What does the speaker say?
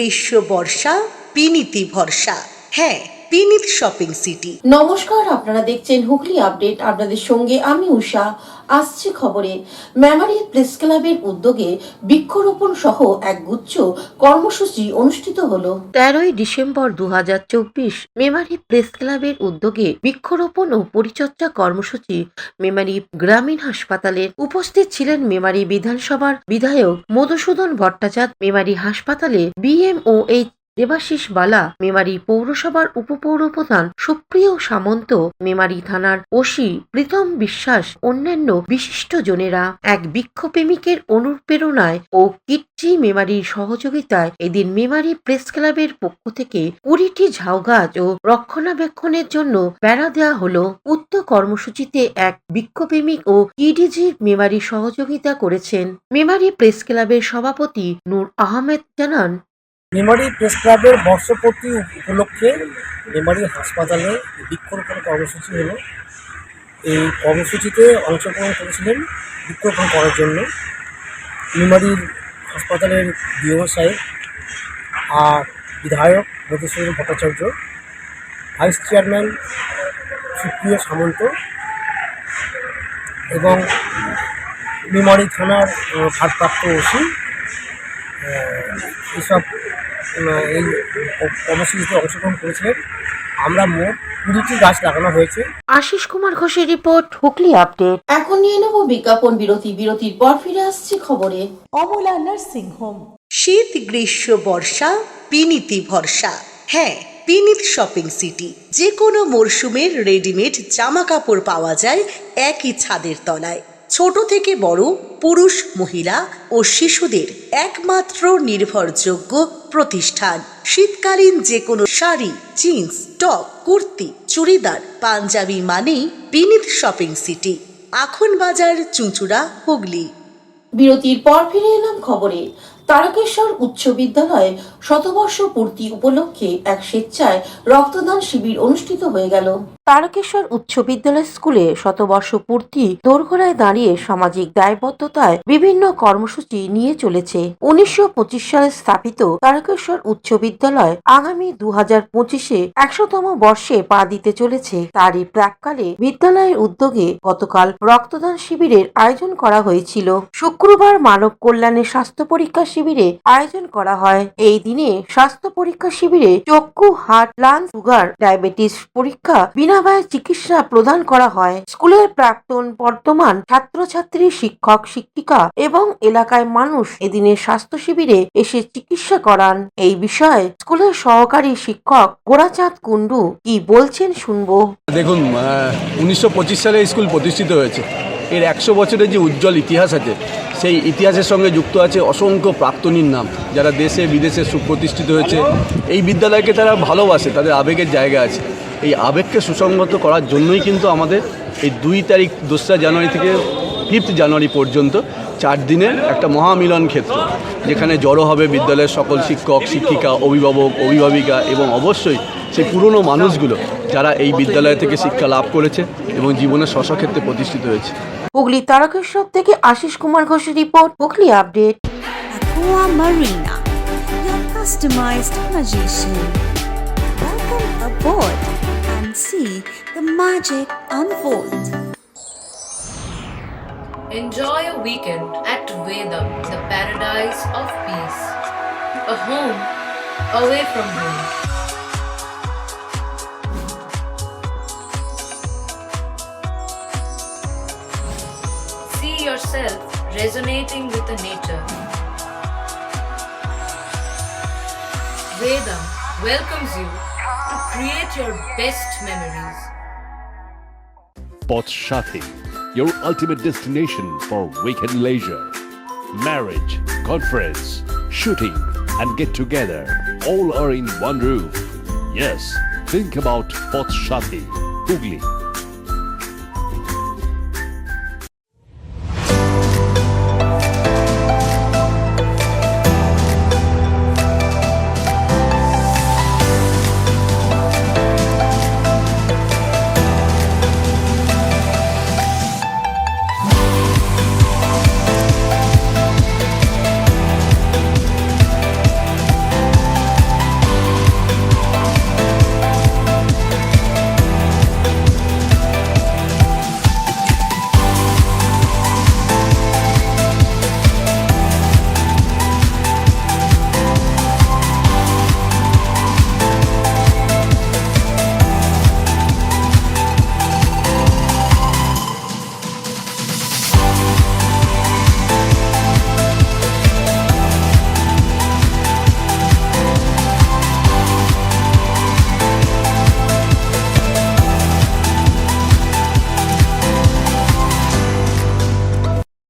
গ্রীষ্ম বর্ষা পিনিতি ভরসা। হ্যাঁ, পিনিত শপিং সিটি। নমস্কার, আপনারা দেখছেন হুগলি আপডেট। আপনাদের সঙ্গে আমি উষা। আসছে খবরে, মেমারি প্রেস ক্লাবের উদ্যোগে বৃক্ষরোপণ সহ এক গুচ্ছ কর্মসূচি অনুষ্ঠিত হলো। 13ই ডিসেম্বর 2024 মেমারি প্রেস ক্লাবের উদ্যোগে বৃক্ষরোপণ ও পরিচর্যা কর্মসূচি মেমারি গ্রামীণ হাসপাতালের। উপস্থিত ছিলেন মেমারি বিধানসভার বিধায়ক মধুসূদন ভট্টাচার্য, মেমারি হাসপাতালে BMOH দেবাশিস বালা, মেমারি পৌরসভার উপপৌরপ্রধান সুপ্রিয় সামন্ত, মেমারি থানার ওসি প্রীতম বিশ্বাস, অন্যান্য বিশিষ্ট জনেরা। এক বৃক্ষপ্রেমিকের অনুপ্রেরণায় ও কীর্তি মেমারির সহযোগিতায় এদিন মেমারি প্রেস ক্লাবের পক্ষ থেকে 20টি ঝাউ গাছ ও রক্ষণাবেক্ষণের জন্য বেড়া দেওয়া হলো। উক্ত কর্মসূচিতে এক বৃক্ষপ্রেমিক ও ইডিজি মেমারি সহযোগিতা করেছেন। মেমারি প্রেস ক্লাবের সভাপতি নূর আহমেদ জানান, মেমারি প্রেস ক্লাবের বর্ষপূর্তি উপলক্ষে মেমারি হাসপাতালে বৃক্ষরোপণ কর্মসূচি হলো। এই কর্মসূচিতে অংশগ্রহণ করেছিলেন বৃক্ষরোপণ করার জন্য মেমারির হাসপাতালের ডিও সাহেব আর বিধায়ক মধুসূদন ভট্টাচার্য, ভাইস চেয়ারম্যান সুপ্রিয় সামন্ত এবং মেমারি থানার ভারপ্রাপ্ত ওসি এসব এই কর্মসূচিতে অংশগ্রহণ করেছিলেন। আমরা মোট 20টি গাছ লাগানো হয়েছে। আশিস কুমার ঘোষের রিপোর্ট, হুগলি আপডেট। এখন নিয়ে নেব বিজ্ঞাপন বিরতি। বিরতির পর ফিরে আসছি খবরে। Amala nursing home. শীত গ্রীষ্ম বর্ষা পিনিতি ভরসা। হ্যাঁ, পিনিত শপিং সিটি। যে কোনো মরশুমের রেডিমেড জামা কাপড় পাওয়া যায় একই ছাদের তলায়। ছোট থেকে বড়, পুরুষ মহিলা ও শিশুদের একমাত্র নির্ভরযোগ্য প্রতিষ্ঠান। শীতকালীন যে কোনো শাড়ি, জিন্স, টপ, কুর্তি, চুড়িদার, পাঞ্জাবি মানেই পিনিত শপিং সিটি। আখন বাজার, চুঁচুড়া, হুগলি। বিরতির পর ফিরে এলাম খবরে। তারকেশ্বর উচ্চ বিদ্যালয়ে শতবর্ষ পূর্তি উপলক্ষে এক স্বেচ্ছায় রক্তদান শিবির অনুষ্ঠিত হয়ে গেল। তারকেশ্বর উচ্চ বিদ্যালয় স্কুলে শতবর্ষ পূর্তি দোরগোড়ায় দাঁড়িয়ে সামাজিক দায়বদ্ধতায় বিভিন্ন কর্মসূচি নিয়ে চলেছে। 1925 সালে স্থাপিত তারকেশ্বর উচ্চ বিদ্যালয় আগামী 2025-এ 100তম বর্ষে পা দিতে চলেছে। তারই প্রাক্কালে বিদ্যালয়ের উদ্যোগে গতকাল রক্তদান শিবিরের আয়োজন করা হয়েছিল। শুক্রবার মানব কল্যাণের স্বাস্থ্য পরীক্ষা শিবিরে আয়োজন করা হয়। এই দিনে স্বাস্থ্য পরীক্ষা শিবিরে চক্ষু, হার্ট, লাংস, সুগার, ডায়াবেটিস পরীক্ষা, বিনামূল্যে চিকিৎসা প্রদান করা হয়। স্কুলের প্রাক্তন, বর্তমান ছাত্রছাত্রী, শিক্ষক শিক্ষিকা এবং এলাকায় মানুষ এদিনের স্বাস্থ্য শিবিরে এসে চিকিৎসা করান। এই বিষয়ে স্কুলের সহকারী শিক্ষক গোরাচাঁদ কুন্ডু কি বলছেন শুনবো। দেখুন, 1925 সালে স্কুল প্রতিষ্ঠিত হয়েছে। এর 100 বছরের যে উজ্জ্বল ইতিহাস আছে, সেই ইতিহাসের সঙ্গে যুক্ত আছে অসংখ্য প্রাক্তনীর নাম, যারা দেশে বিদেশে সুপ্রতিষ্ঠিত হয়েছে। এই বিদ্যালয়কে তারা ভালোবাসে, তাদের আবেগের জায়গা আছে। এই আবেগকে সুসংগত করার জন্যই কিন্তু আমাদের এই 2 তারিখ 2রা জানুয়ারি থেকে 5 জানুয়ারি পর্যন্ত 4 দিনের একটা মহামিলন ক্ষেত্র, যেখানে জড়ো হবে বিদ্যালয়ের সকল শিক্ষক শিক্ষিকা, অভিভাবক অভিভাবিকা এবং অবশ্যই সেই পুরনো মানুষগুলো যারা এই বিদ্যালয় থেকে শিক্ষা লাভ করেছে এবং জীবনের স্বস্বক্ষেত্রে প্রতিষ্ঠিত হয়েছে। হুগলি তারকেশ্বর থেকে আশিস কুমার ঘোষের report, Hooghly update. Aqua Marina, your customized magician. Welcome aboard and see the magic unfold. Enjoy a weekend at Vedam, the paradise of peace. A home away from home. See yourself resonating with the nature. Vedam welcomes you to create your best memories. Poth Shathi, your ultimate destination for weekend leisure. Marriage, conference, shooting and get together all are in one roof. Yes, think about Poth Shathi, Hugli.